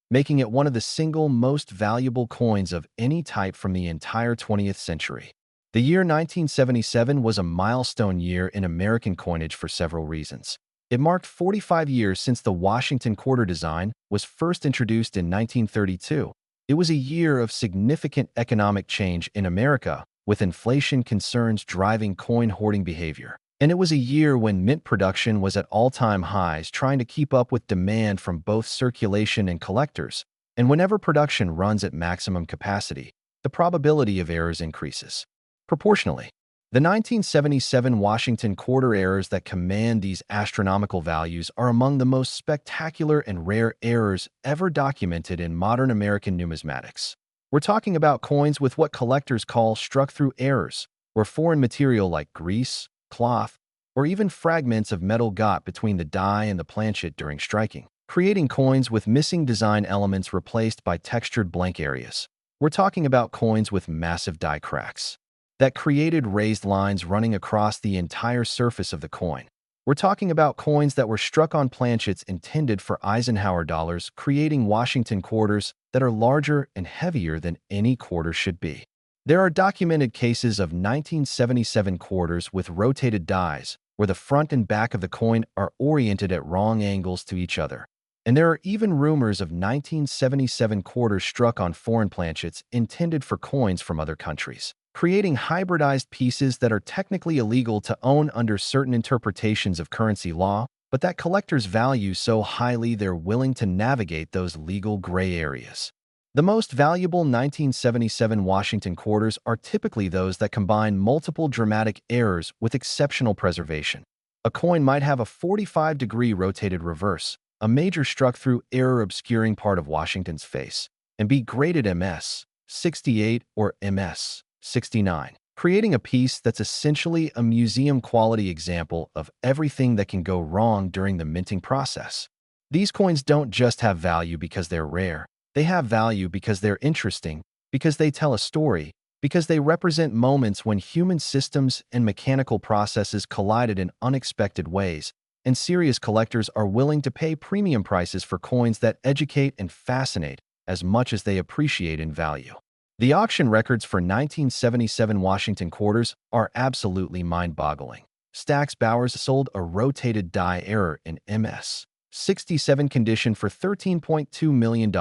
making it one of the single most valuable coins of any type from the entire 20th century. The year 1977 was a milestone year in American coinage for several reasons. It marked 45 years since the Washington quarter design was first introduced in 1932. It was a year of significant economic change in America, with inflation concerns driving coin hoarding behavior. And it was a year when mint production was at all-time highs, trying to keep up with demand from both circulation and collectors. And whenever production runs at maximum capacity, the probability of errors increases proportionally. The 1977 Washington quarter errors that command these astronomical values are among the most spectacular and rare errors ever documented in modern American numismatics. We're talking about coins with what collectors call struck-through errors, where foreign material like grease, cloth, or even fragments of metal got between the die and the planchet during striking, creating coins with missing design elements replaced by textured blank areas. We're talking about coins with massive die cracks that created raised lines running across the entire surface of the coin. We're talking about coins that were struck on planchets intended for Eisenhower dollars, creating Washington quarters that are larger and heavier than any quarter should be. There are documented cases of 1977 quarters with rotated dies, where the front and back of the coin are oriented at wrong angles to each other. And there are even rumors of 1977 quarters struck on foreign planchets intended for coins from other countries, creating hybridized pieces that are technically illegal to own under certain interpretations of currency law, but that collectors value so highly they're willing to navigate those legal gray areas. The most valuable 1977 Washington quarters are typically those that combine multiple dramatic errors with exceptional preservation. A coin might have a 45-degree rotated reverse, a major struck-through error obscuring part of Washington's face, and be graded MS 68 or MS 69, creating a piece that's essentially a museum-quality example of everything that can go wrong during the minting process. These coins don't just have value because they're rare. They have value because they're interesting, because they tell a story, because they represent moments when human systems and mechanical processes collided in unexpected ways, and serious collectors are willing to pay premium prices for coins that educate and fascinate as much as they appreciate in value. The auction records for 1977 Washington quarters are absolutely mind-boggling. Stax Bowers sold a rotated die error in MS 67 condition for $13.2 million.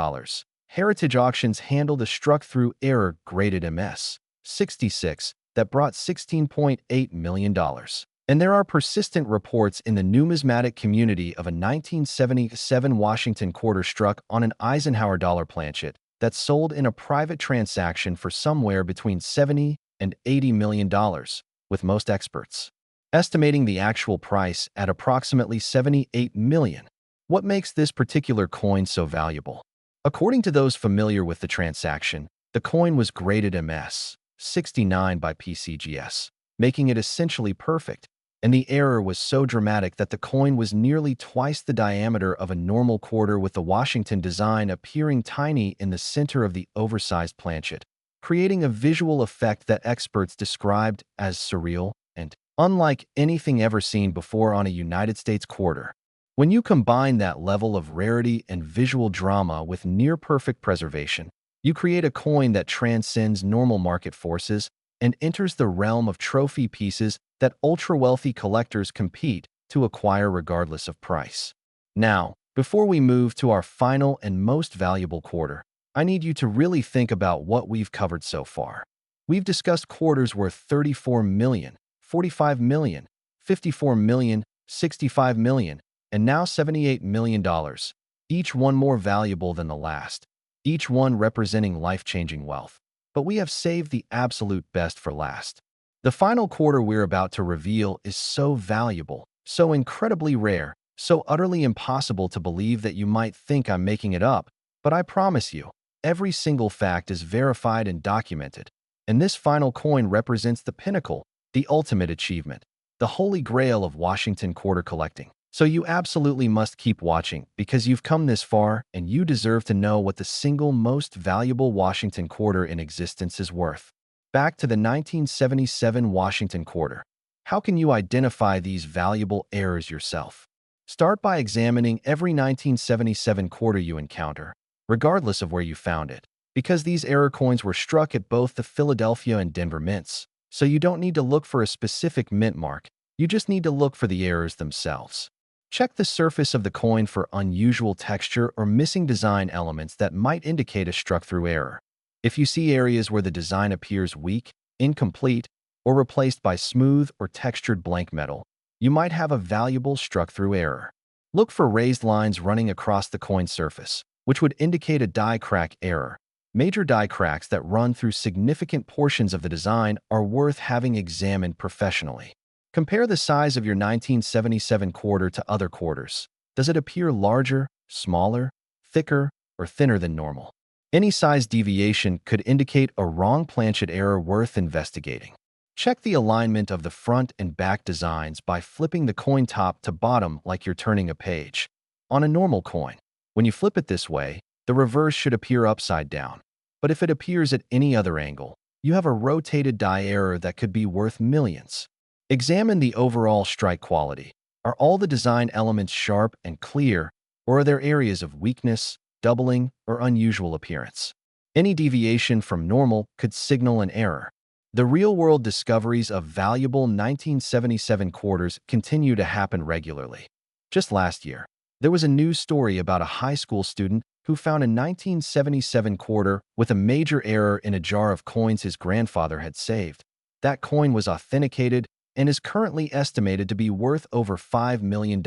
Heritage Auctions handled a struck-through error graded MS 66 that brought $16.8 million. And there are persistent reports in the numismatic community of a 1977 Washington quarter struck on an Eisenhower dollar planchet that sold in a private transaction for somewhere between $70 and $80 million, with most experts estimating the actual price at approximately $78 million. What makes this particular coin so valuable? According to those familiar with the transaction, the coin was graded MS 69 by PCGS, making it essentially perfect, and the error was so dramatic that the coin was nearly twice the diameter of a normal quarter, with the Washington design appearing tiny in the center of the oversized planchet, creating a visual effect that experts described as surreal and unlike anything ever seen before on a United States quarter. When you combine that level of rarity and visual drama with near-perfect preservation, you create a coin that transcends normal market forces and enters the realm of trophy pieces that ultra-wealthy collectors compete to acquire regardless of price. Now, before we move to our final and most valuable quarter, I need you to really think about what we've covered so far. We've discussed quarters worth $34 million, $45 million, $54 million, $65 million, and now $78 million, each one more valuable than the last, each one representing life-changing wealth. But we have saved the absolute best for last. The final quarter we're about to reveal is so valuable, so incredibly rare, so utterly impossible to believe that you might think I'm making it up, but I promise you, every single fact is verified and documented, and this final coin represents the pinnacle, the ultimate achievement, the holy grail of Washington quarter collecting. So you absolutely must keep watching because you've come this far and you deserve to know what the single most valuable Washington quarter in existence is worth. Back to the 1977 Washington quarter. How can you identify these valuable errors yourself? Start by examining every 1977 quarter you encounter, regardless of where you found it, because these error coins were struck at both the Philadelphia and Denver mints, so you don't need to look for a specific mint mark, you just need to look for the errors themselves. Check the surface of the coin for unusual texture or missing design elements that might indicate a struck-through error. If you see areas where the design appears weak, incomplete, or replaced by smooth or textured blank metal, you might have a valuable struck-through error. Look for raised lines running across the coin surface, which would indicate a die crack error. Major die cracks that run through significant portions of the design are worth having examined professionally. Compare the size of your 1977 quarter to other quarters. Does it appear larger, smaller, thicker, or thinner than normal? Any size deviation could indicate a wrong planchet error worth investigating. Check the alignment of the front and back designs by flipping the coin top to bottom like you're turning a page. On a normal coin, when you flip it this way, the reverse should appear upside down. But if it appears at any other angle, you have a rotated die error that could be worth millions. Examine the overall strike quality. Are all the design elements sharp and clear, or are there areas of weakness, doubling, or unusual appearance? Any deviation from normal could signal an error. The real-world discoveries of valuable 1977 quarters continue to happen regularly. Just last year, there was a news story about a high school student who found a 1977 quarter with a major error in a jar of coins his grandfather had saved. That coin was authenticated and is currently estimated to be worth over $5 million,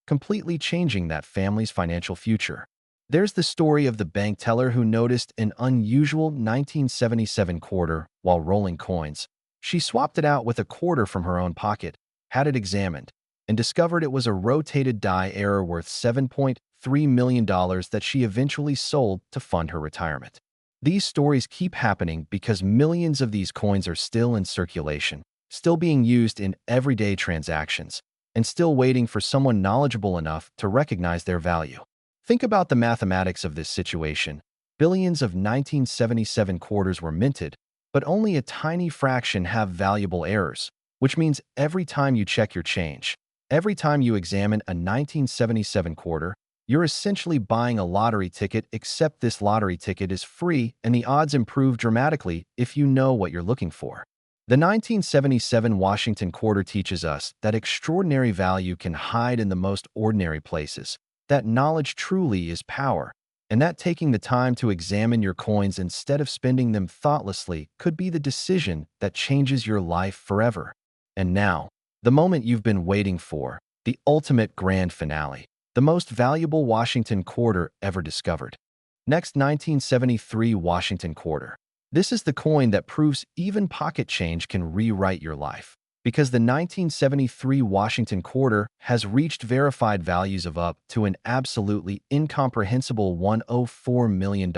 completely changing that family's financial future. There's the story of the bank teller who noticed an unusual 1977 quarter while rolling coins. She swapped it out with a quarter from her own pocket, had it examined, and discovered it was a rotated die error worth $7.3 million that she eventually sold to fund her retirement. These stories keep happening because millions of these coins are still in circulation, still being used in everyday transactions, and still waiting for someone knowledgeable enough to recognize their value. Think about the mathematics of this situation. Billions of 1977 quarters were minted, but only a tiny fraction have valuable errors, which means every time you check your change, every time you examine a 1977 quarter, you're essentially buying a lottery ticket, except this lottery ticket is free and the odds improve dramatically if you know what you're looking for. The 1977 Washington quarter teaches us that extraordinary value can hide in the most ordinary places, that knowledge truly is power, and that taking the time to examine your coins instead of spending them thoughtlessly could be the decision that changes your life forever. And now, the moment you've been waiting for, the ultimate grand finale, the most valuable Washington quarter ever discovered. Next, 1973 Washington quarter. This is the coin that proves even pocket change can rewrite your life, because the 1973 Washington quarter has reached verified values of up to an absolutely incomprehensible $104 million,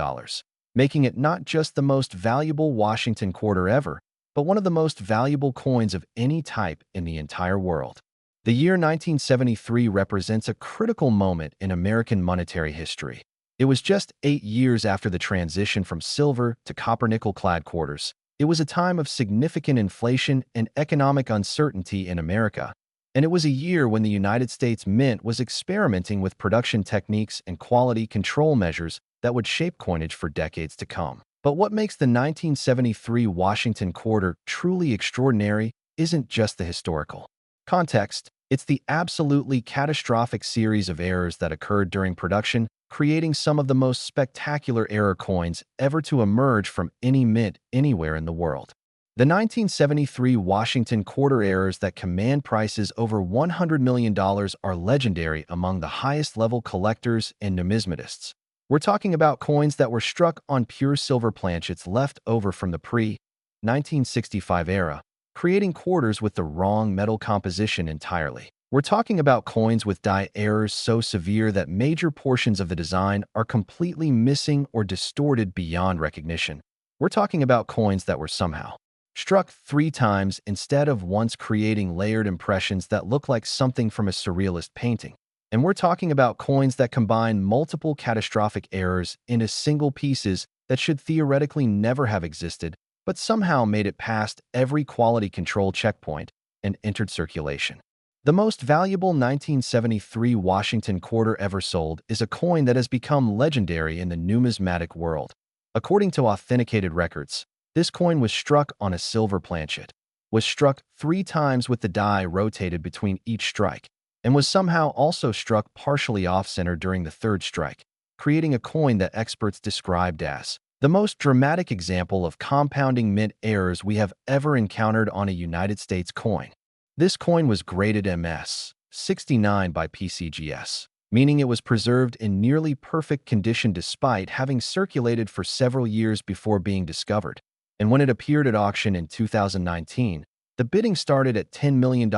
making it not just the most valuable Washington quarter ever, but one of the most valuable coins of any type in the entire world. The year 1973 represents a critical moment in American monetary history. It was just 8 years after the transition from silver to copper-nickel-clad quarters. It was a time of significant inflation and economic uncertainty in America, and it was a year when the United States Mint was experimenting with production techniques and quality control measures that would shape coinage for decades to come. But what makes the 1973 Washington quarter truly extraordinary isn't just the historical context. It's the absolutely catastrophic series of errors that occurred during production, creating some of the most spectacular error coins ever to emerge from any mint anywhere in the world. The 1973 Washington quarter errors that command prices over $100 million are legendary among the highest-level collectors and numismatists. We're talking about coins that were struck on pure silver planchets left over from the pre-1965 era, creating quarters with the wrong metal composition entirely. We're talking about coins with die errors so severe that major portions of the design are completely missing or distorted beyond recognition. We're talking about coins that were somehow struck 3 times instead of once, creating layered impressions that look like something from a surrealist painting. And we're talking about coins that combine multiple catastrophic errors into single pieces that should theoretically never have existed, but somehow made it past every quality control checkpoint and entered circulation. The most valuable 1973 Washington quarter ever sold is a coin that has become legendary in the numismatic world. According to authenticated records, this coin was struck on a silver planchet, was struck 3 times with the die rotated between each strike, and was somehow also struck partially off-center during the 3rd strike, creating a coin that experts described as the most dramatic example of compounding mint errors we have ever encountered on a United States coin. This coin was graded MS 69 by PCGS, meaning it was preserved in nearly perfect condition despite having circulated for several years before being discovered. And when it appeared at auction in 2019, the bidding started at $10 million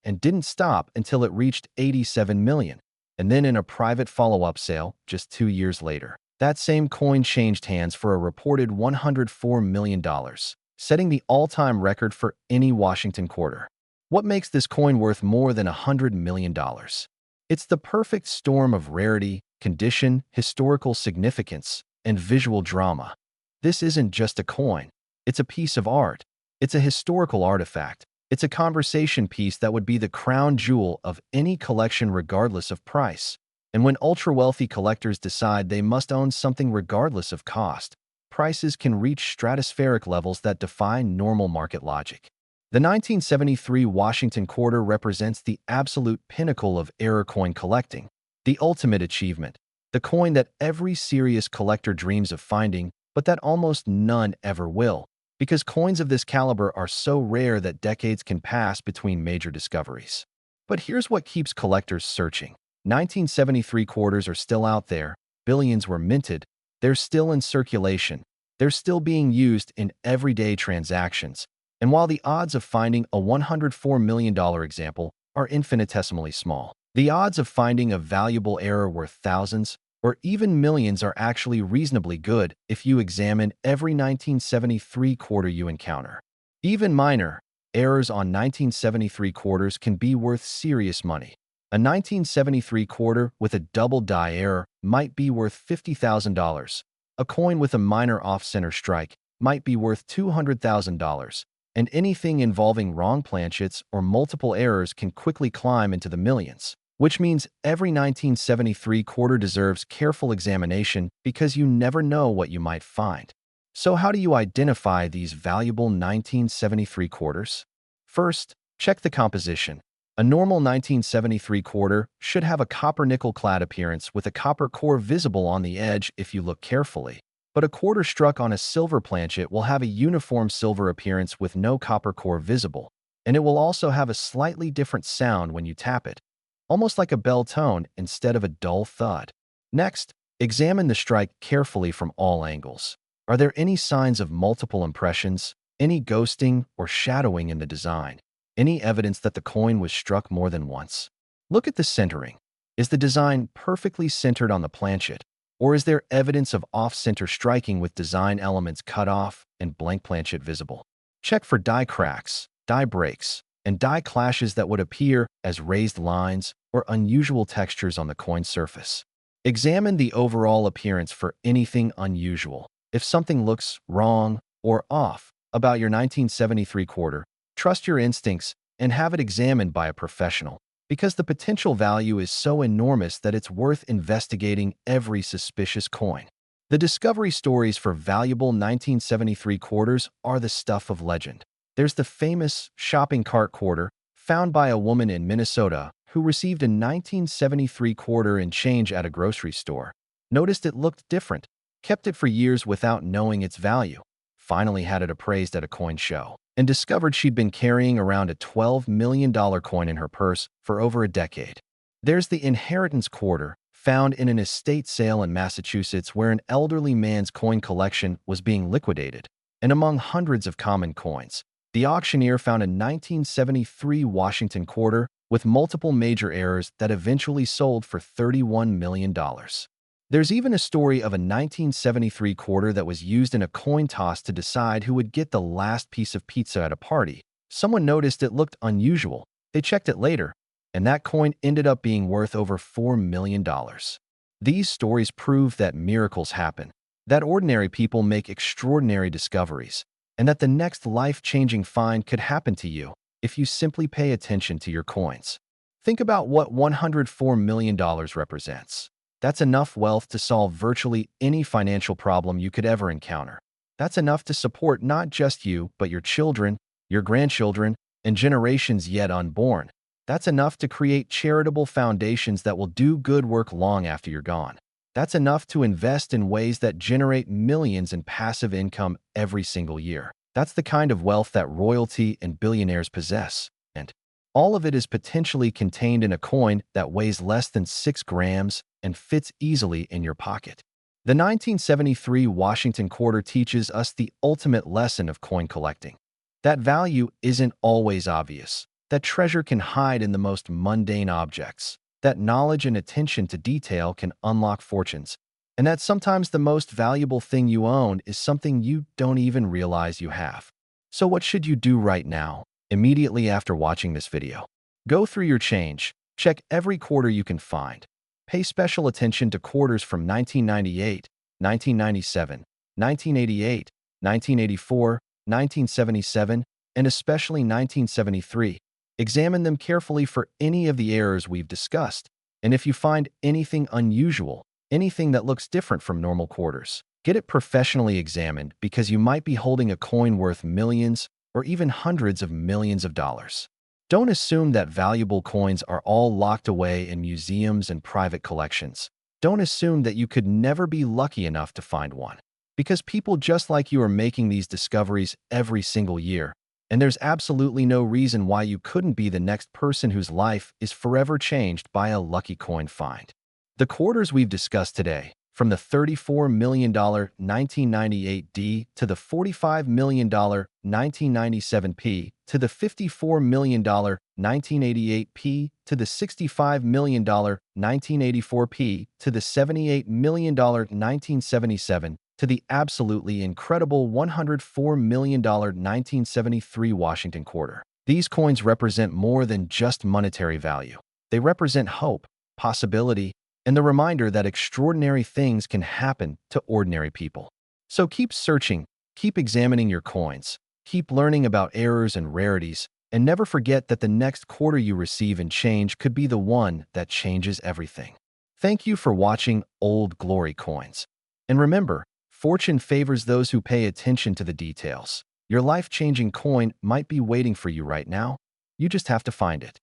and didn't stop until it reached $87 million, and then in a private follow-up sale just 2 years later, that same coin changed hands for a reported $104 million. setting the all-time record for any Washington quarter. What makes this coin worth more than $100 million? It's the perfect storm of rarity, condition, historical significance, and visual drama. This isn't just a coin. It's a piece of art. It's a historical artifact. It's a conversation piece that would be the crown jewel of any collection regardless of price. And when ultra-wealthy collectors decide they must own something regardless of cost, prices can reach stratospheric levels that defy normal market logic. The 1973 Washington quarter represents the absolute pinnacle of error coin collecting, the ultimate achievement, the coin that every serious collector dreams of finding, but that almost none ever will, because coins of this caliber are so rare that decades can pass between major discoveries. But here's what keeps collectors searching. 1973 quarters are still out there, billions were minted, they're still in circulation, they're still being used in everyday transactions, and while the odds of finding a $104 million example are infinitesimally small, the odds of finding a valuable error worth thousands or even millions are actually reasonably good if you examine every 1973 quarter you encounter. Even minor errors on 1973 quarters can be worth serious money. A 1973 quarter with a double die error might be worth $50,000. A coin with a minor off-center strike might be worth $200,000. And anything involving wrong planchets or multiple errors can quickly climb into the millions, which means every 1973 quarter deserves careful examination because you never know what you might find. So how do you identify these valuable 1973 quarters? First, check the composition. A normal 1973 quarter should have a copper-nickel-clad appearance with a copper core visible on the edge if you look carefully. But a quarter struck on a silver planchet will have a uniform silver appearance with no copper core visible, and it will also have a slightly different sound when you tap it, almost like a bell tone instead of a dull thud. Next, examine the strike carefully from all angles. Are there any signs of multiple impressions, any ghosting or shadowing in the design, any evidence that the coin was struck more than once? Look at the centering. Is the design perfectly centered on the planchet? Or is there evidence of off-center striking with design elements cut off and blank planchet visible? Check for die cracks, die breaks, and die clashes that would appear as raised lines or unusual textures on the coin surface. Examine the overall appearance for anything unusual. If something looks wrong or off about your 1973 quarter, trust your instincts and have it examined by a professional, because the potential value is so enormous that it's worth investigating every suspicious coin. The discovery stories for valuable 1973 quarters are the stuff of legend. There's the famous shopping cart quarter, found by a woman in Minnesota who received a 1973 quarter in change at a grocery store, noticed it looked different, kept it for years without knowing its value, finally had it appraised at a coin show, and discovered she'd been carrying around a $12 million coin in her purse for over a decade. There's the inheritance quarter, found in an estate sale in Massachusetts where an elderly man's coin collection was being liquidated, and among hundreds of common coins, the auctioneer found a 1973 Washington quarter with multiple major errors that eventually sold for $31 million. There's even a story of a 1973 quarter that was used in a coin toss to decide who would get the last piece of pizza at a party. Someone noticed it looked unusual. They checked it later, and that coin ended up being worth over $4 million. These stories prove that miracles happen, that ordinary people make extraordinary discoveries, and that the next life-changing find could happen to you if you simply pay attention to your coins. Think about what $104 million represents. That's enough wealth to solve virtually any financial problem you could ever encounter. That's enough to support not just you, but your children, your grandchildren, and generations yet unborn. That's enough to create charitable foundations that will do good work long after you're gone. That's enough to invest in ways that generate millions in passive income every single year. That's the kind of wealth that royalty and billionaires possess. And all of it is potentially contained in a coin that weighs less than 6 grams and fits easily in your pocket. The 1973 Washington quarter teaches us the ultimate lesson of coin collecting. That value isn't always obvious. That treasure can hide in the most mundane objects. That knowledge and attention to detail can unlock fortunes. And that sometimes the most valuable thing you own is something you don't even realize you have. So what should you do right now, immediately after watching this video? Go through your change, check every quarter you can find. Pay special attention to quarters from 1998, 1997, 1988, 1984, 1977, and especially 1973. Examine them carefully for any of the errors we've discussed, and if you find anything unusual, anything that looks different from normal quarters, get it professionally examined because you might be holding a coin worth millions or even hundreds of millions of dollars. Don't assume that valuable coins are all locked away in museums and private collections. Don't assume that you could never be lucky enough to find one, because people just like you are making these discoveries every single year, and there's absolutely no reason why you couldn't be the next person whose life is forever changed by a lucky coin find. The quarters we've discussed today, from the $34 million 1998D to the $45 million 1997P to the $54 million 1988P to the $65 million 1984P to the $78 million 1977 to the absolutely incredible $104 million 1973 Washington quarter. These coins represent more than just monetary value. They represent hope, possibility, and the reminder that extraordinary things can happen to ordinary people. So keep searching, keep examining your coins, keep learning about errors and rarities, and never forget that the next quarter you receive in change could be the one that changes everything. Thank you for watching Old Glory Coins. And remember, fortune favors those who pay attention to the details. Your life-changing coin might be waiting for you right now. You just have to find it.